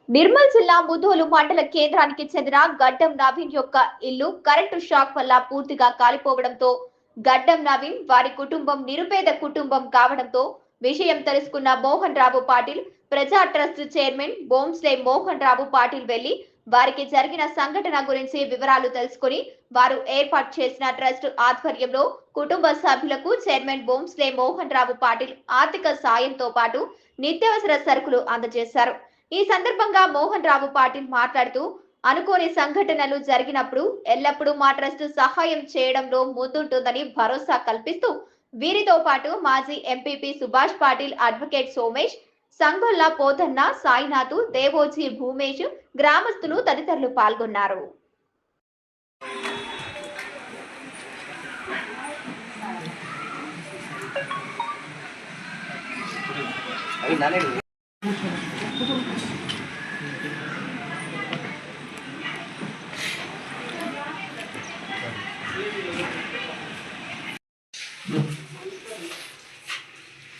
నిర్మల్ జిల్లా ముధోలు మండల కేంద్రానికి చెందిన గడ్డం నవీన్ యొక్క ఇల్లు కరెంటు షాక్ వల్ల పూర్తిగా కాలిపోవడంతో గడ్డం నవీన్ వారి కుటుంబం నిరుపేద కుటుంబం కావడంతో విషయం తెలుసుకున్న మోహన్ రావు పాటిల్ ప్రజా ట్రస్ట్ చైర్మన్ బోంస్లే మోహన్ రావు పాటిల్ వెళ్లి వారికి జరిగిన సంఘటన గురించి వివరాలు తెలుసుకుని వారు ఏర్పాటు చేసిన ట్రస్ట్ ఆధ్వర్యంలో కుటుంబ సభ్యులకు చైర్మన్ బోంస్లే మోహన్ రావు పాటిల్ ఆర్థిక సాయంతో పాటు నిత్యావసర సరుకులు అందజేశారు। ఈ సందర్భంగా మోహన్ రావు పాటిల్ మాట్లాడుతూ అనుకోని సంఘటనలు జరిగినప్పుడు ఎల్లప్పుడూ మా ట్రస్ట్ సహాయం చేయడంలో ముందుంటుందని భరోసా కల్పిస్తూ వీరితో పాటు మాజీ ఎంపీపీ సుభాష్ పాటిల్, అడ్వకేట్ సోమేష్, సంగొల్ల పోతన్న, సాయినాథ్, దేవోజీ భూమేష్, గ్రామస్తులు తదితరులు పాల్గొన్నారు।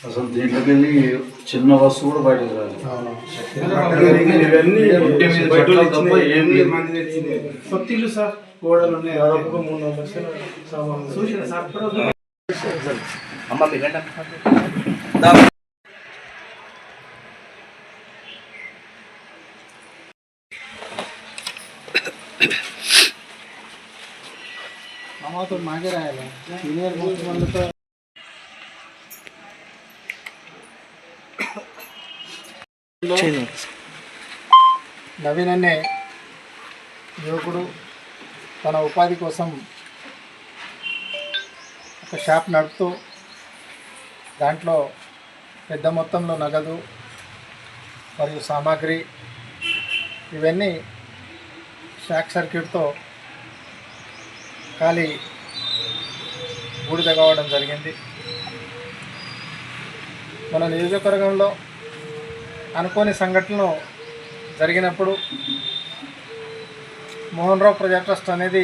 అసలు దీంట్లోకి వెళ్ళి చిన్న వస్తువు కూడా బయటకు రాదు। కొత్తిల్లు సార్ గోడలు ఉన్నాయి, 300 లక్షలు సామాన్లు చూసిన సార్ అమ్మ అమ్మతో మాకే రాయాలి సీనియర్ మోస్ట్ వాళ్ళతో నవీన్ అనే యువకుడు తన ఉపాధి కోసం ఒక షాప్ నడుపుతూ దాంట్లో పెద్ద మొత్తంలో నగదు మరియు సామాగ్రి ఇవన్నీ షాక్ సర్క్యూట్తో ఖాళీ బూడిద కావడం జరిగింది। మన నియోజకవర్గంలో అనుకోని సంఘటనలు జరిగినప్పుడు మోహన్ రావు ప్రజా ట్రస్ట్ అనేది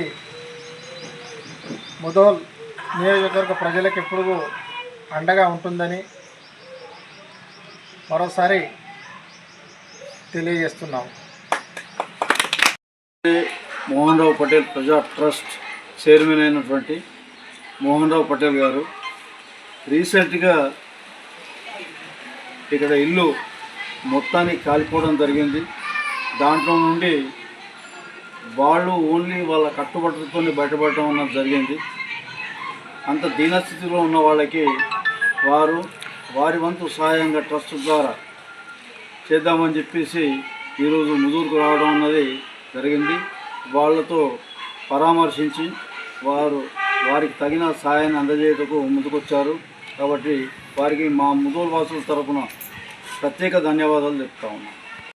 ముధోల్ నియోజకవర్గ ప్రజలకు ఎప్పుడు అండగా ఉంటుందని మరోసారి తెలియజేస్తున్నాం। మోహన్ రావు పటేల్ ప్రజా ట్రస్ట్ చైర్మన్ అయినటువంటి మోహన్ రావు పటేల్ గారు రీసెంట్గా ఇక్కడ ఇల్లు మొత్తానికి కాలిపోవడం జరిగింది। దాంట్లో నుండి వాళ్ళు ఓన్లీ వాళ్ళ కట్టుబట్టలతో బయటపడటం అన్నది జరిగింది। అంత దీనస్థితిలో ఉన్న వాళ్ళకి వారి వంతు సహాయంగా ట్రస్ట్ ద్వారా చేద్దామని చెప్పేసి ఈరోజు ముదూరుకు రావడం అన్నది జరిగింది। వాళ్ళతో పరామర్శించి వారికి తగిన సహాయాన్ని అందజేయటకు ముందుకొచ్చారు। కాబట్టి వారికి మా ముదూరు వాసుల తరపున ప్రత్యేక ధన్యవాదాలు చెప్తా ఉన్నాం।